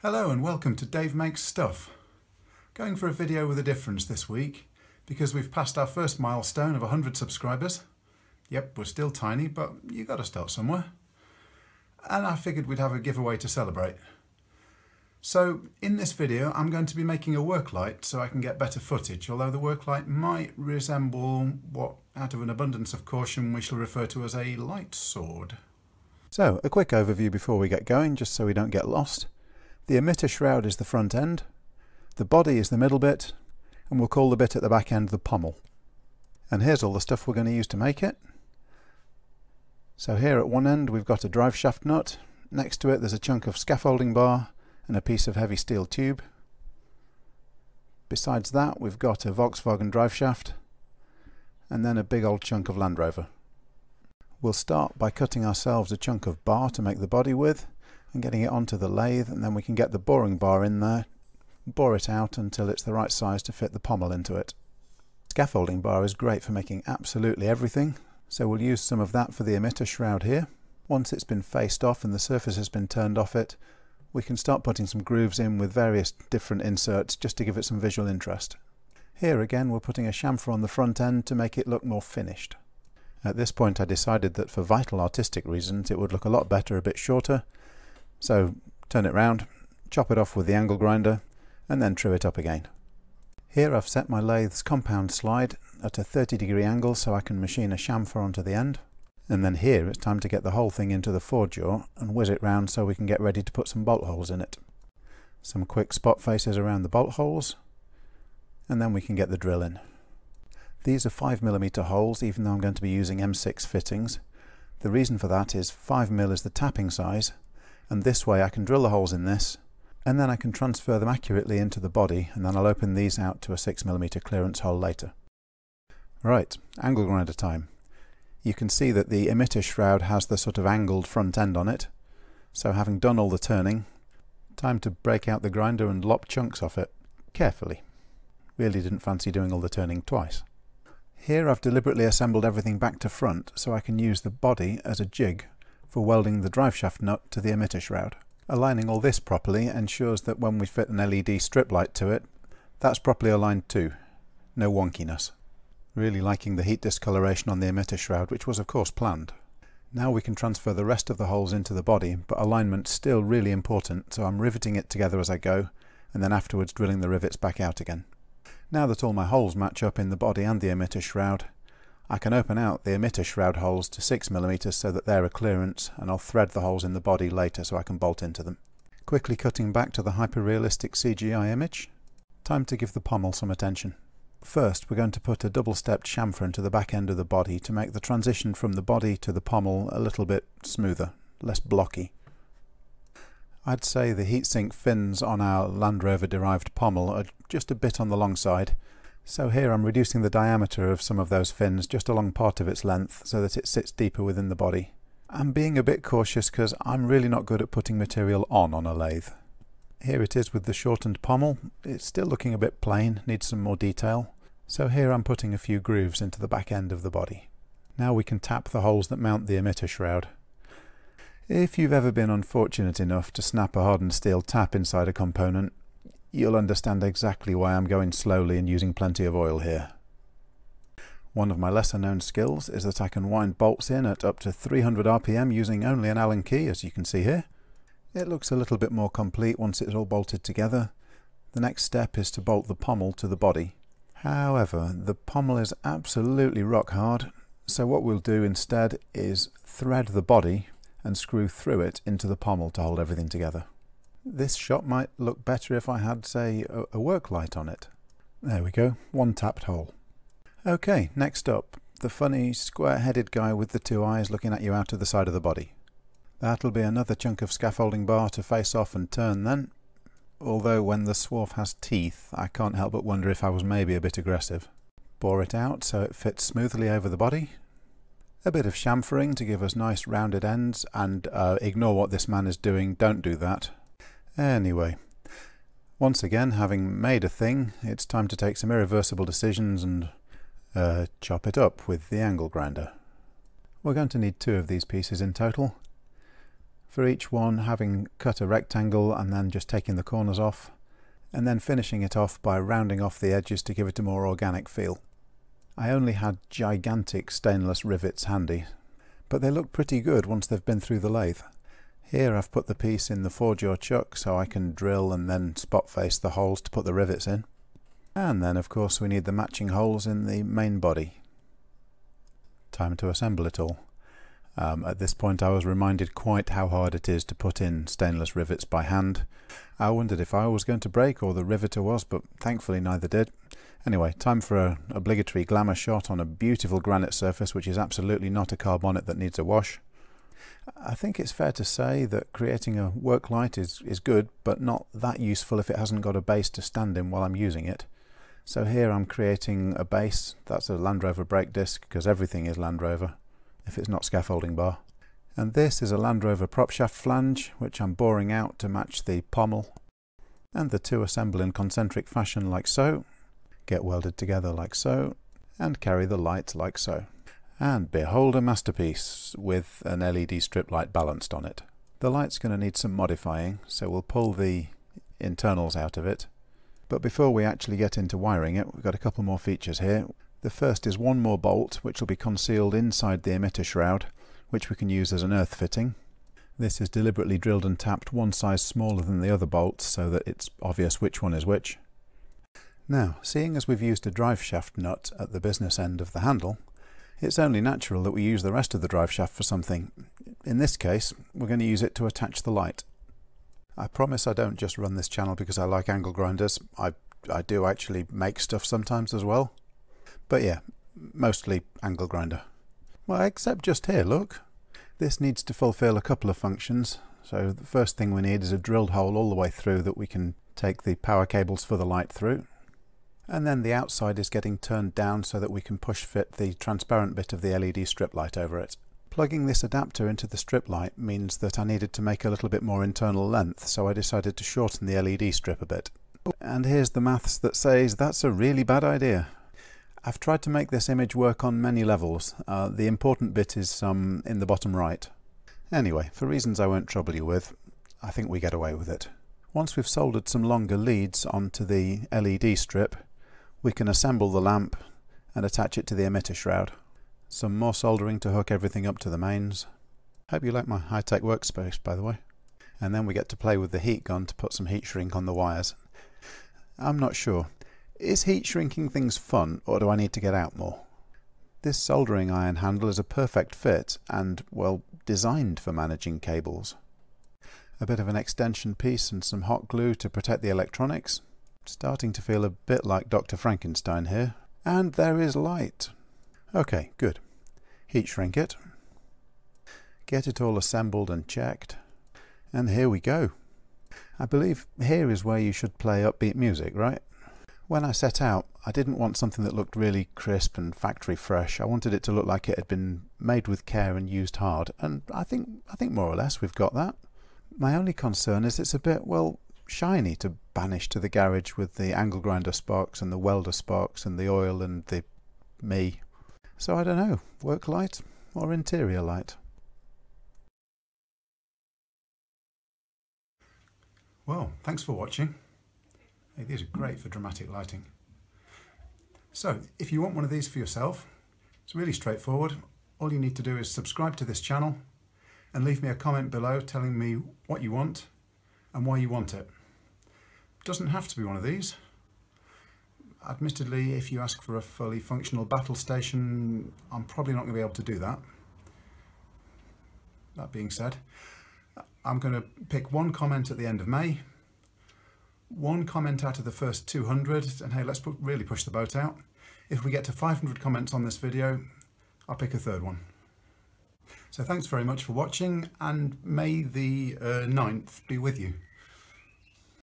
Hello and welcome to Dave Makes Stuff. Going for a video with a difference this week because we've passed our first milestone of 100 subscribers. Yep, we're still tiny, but you gotta start somewhere. And I figured we'd have a giveaway to celebrate. So in this video I'm going to be making a work light so I can get better footage, although the work light might resemble what, out of an abundance of caution, we shall refer to as a light sword. So a quick overview before we get going, just so we don't get lost. The emitter shroud is the front end, the body is the middle bit, and we'll call the bit at the back end the pommel. And here's all the stuff we're going to use to make it. So here at one end we've got a drive shaft nut, next to it there's a chunk of scaffolding bar and a piece of heavy steel tube. Besides that we've got a Volkswagen drive shaft and then a big old chunk of Land Rover. We'll start by cutting ourselves a chunk of bar to make the body with and getting it onto the lathe, and then we can get the boring bar in there, bore it out until it's the right size to fit the pommel into it. Scaffolding bar is great for making absolutely everything, so we'll use some of that for the emitter shroud here. Once it's been faced off and the surface has been turned off it, we can start putting some grooves in with various different inserts just to give it some visual interest. Here again we're putting a chamfer on the front end to make it look more finished. At this point I decided that for vital artistic reasons it would look a lot better a bit shorter, so turn it round, chop it off with the angle grinder and then true it up again. Here I've set my lathe's compound slide at a 30-degree angle so I can machine a chamfer onto the end, and then here it's time to get the whole thing into the forge jaw and whiz it round so we can get ready to put some bolt holes in it. Some quick spot faces around the bolt holes and then we can get the drill in. These are 5mm holes, even though I'm going to be using M6 fittings. The reason for that is 5mm is the tapping size, and this way I can drill the holes in this and then I can transfer them accurately into the body, and then I'll open these out to a 6mm clearance hole later. Right, angle grinder time. You can see that the emitter shroud has the sort of angled front end on it, so having done all the turning, time to break out the grinder and lop chunks off it, carefully. Really didn't fancy doing all the turning twice. Here I've deliberately assembled everything back to front so I can use the body as a jig for welding the drive shaft nut to the emitter shroud. Aligning all this properly ensures that when we fit an LED strip light to it, that's properly aligned too. No wonkiness. Really liking the heat discoloration on the emitter shroud, which was of course planned. Now we can transfer the rest of the holes into the body, but alignment's still really important, so I'm riveting it together as I go, and then afterwards drilling the rivets back out again. Now that all my holes match up in the body and the emitter shroud, I can open out the emitter shroud holes to 6mm so that they're a clearance, and I'll thread the holes in the body later so I can bolt into them. Quickly cutting back to the hyper-realistic CGI image, time to give the pommel some attention. First we're going to put a double-stepped chamfer into the back end of the body to make the transition from the body to the pommel a little bit smoother, less blocky. I'd say the heatsink fins on our Land Rover derived pommel are just a bit on the long side, so here I'm reducing the diameter of some of those fins just along part of its length so that it sits deeper within the body. I'm being a bit cautious because I'm really not good at putting material on a lathe. Here it is with the shortened pommel. It's still looking a bit plain, needs some more detail, so here I'm putting a few grooves into the back end of the body. Now we can tap the holes that mount the emitter shroud. If you've ever been unfortunate enough to snap a hardened steel tap inside a component, you'll understand exactly why I'm going slowly and using plenty of oil here. One of my lesser known skills is that I can wind bolts in at up to 300 RPM using only an Allen key, as you can see here. It looks a little bit more complete once it's all bolted together. The next step is to bolt the pommel to the body. However, the pommel is absolutely rock hard, so what we'll do instead is thread the body and screw through it into the pommel to hold everything together. This shot might look better if I had, say, a work light on it. There we go, one tapped hole. Okay, next up, the funny square-headed guy with the two eyes looking at you out of the side of the body. That'll be another chunk of scaffolding bar to face off and turn then, although when the swarf has teeth I can't help but wonder if I was maybe a bit aggressive. Bore it out so it fits smoothly over the body. A bit of chamfering to give us nice rounded ends, and ignore what this man is doing, don't do that. Anyway, once again, having made a thing, it's time to take some irreversible decisions and chop it up with the angle grinder. We're going to need 2 of these pieces in total. For each one, having cut a rectangle and then just taking the corners off, and then finishing it off by rounding off the edges to give it a more organic feel. I only had gigantic stainless rivets handy, but they look pretty good once they've been through the lathe. Here I've put the piece in the 4-jaw chuck so I can drill and then spot face the holes to put the rivets in. And then of course we need the matching holes in the main body. Time to assemble it all. At this point I was reminded quite how hard it is to put in stainless rivets by hand. I wondered if I was going to break or the riveter was, but thankfully neither did. Anyway, time for an obligatory glamour shot on a beautiful granite surface which is absolutely not a carbonate that needs a wash. I think it's fair to say that creating a work light is good, but not that useful if it hasn't got a base to stand in while I'm using it. So here I'm creating a base. That's a Land Rover brake disc, because everything is Land Rover if it's not scaffolding bar. And this is a Land Rover prop shaft flange, which I'm boring out to match the pommel. And the two assemble in concentric fashion like so, get welded together like so, and carry the light like so. And behold a masterpiece with an LED strip light balanced on it. The light's going to need some modifying, so we'll pull the internals out of it. But before we actually get into wiring it, we've got a couple more features here. The first is one more bolt, which will be concealed inside the emitter shroud, which we can use as an earth fitting. This is deliberately drilled and tapped one size smaller than the other bolts so that it's obvious which one is which. Now, seeing as we've used a drive shaft nut at the business end of the handle, it's only natural that we use the rest of the drive shaft for something. In this case, we're going to use it to attach the light. I promise I don't just run this channel because I like angle grinders. I do actually make stuff sometimes as well. But yeah, mostly angle grinder. Well, except just here, look. This needs to fulfill a couple of functions. So the first thing we need is a drilled hole all the way through that we can take the power cables for the light through. And then the outside is getting turned down so that we can push fit the transparent bit of the LED strip light over it. Plugging this adapter into the strip light means that I needed to make a little bit more internal length, so I decided to shorten the LED strip a bit. And here's the maths that says that's a really bad idea. I've tried to make this image work on many levels. The important bit is in the bottom right. Anyway, for reasons I won't trouble you with, I think we get away with it. Once we've soldered some longer leads onto the LED strip, we can assemble the lamp and attach it to the emitter shroud. Some more soldering to hook everything up to the mains. Hope you like my high-tech workspace, by the way. And then we get to play with the heat gun to put some heat shrink on the wires. I'm not sure. Is heat shrinking things fun, or do I need to get out more? This soldering iron handle is a perfect fit and, well, designed for managing cables. A bit of an extension piece and some hot glue to protect the electronics. Starting to feel a bit like Dr. Frankenstein here. And there is light. Okay, good. Heat shrink it. Get it all assembled and checked. And here we go. I believe here is where you should play upbeat music, right? When I set out, I didn't want something that looked really crisp and factory fresh. I wanted it to look like it had been made with care and used hard, and I think more or less we've got that. My only concern is it's a bit, well, shiny to banish to the garage with the angle grinder sparks and the welder sparks and the oil and the me. So I don't know, work light or interior light? Well, thanks for watching. Hey, these are great for dramatic lighting. So, if you want one of these for yourself, it's really straightforward. All you need to do is subscribe to this channel and leave me a comment below telling me what you want and why you want it. It doesn't have to be one of these. Admittedly, if you ask for a fully functional battle station, I'm probably not going to be able to do that. That being said, I'm going to pick one comment at the end of May, one comment out of the first 200, and hey, let's really push the boat out. If we get to 500 comments on this video, I'll pick a third one. So thanks very much for watching, and may the 9th be with you.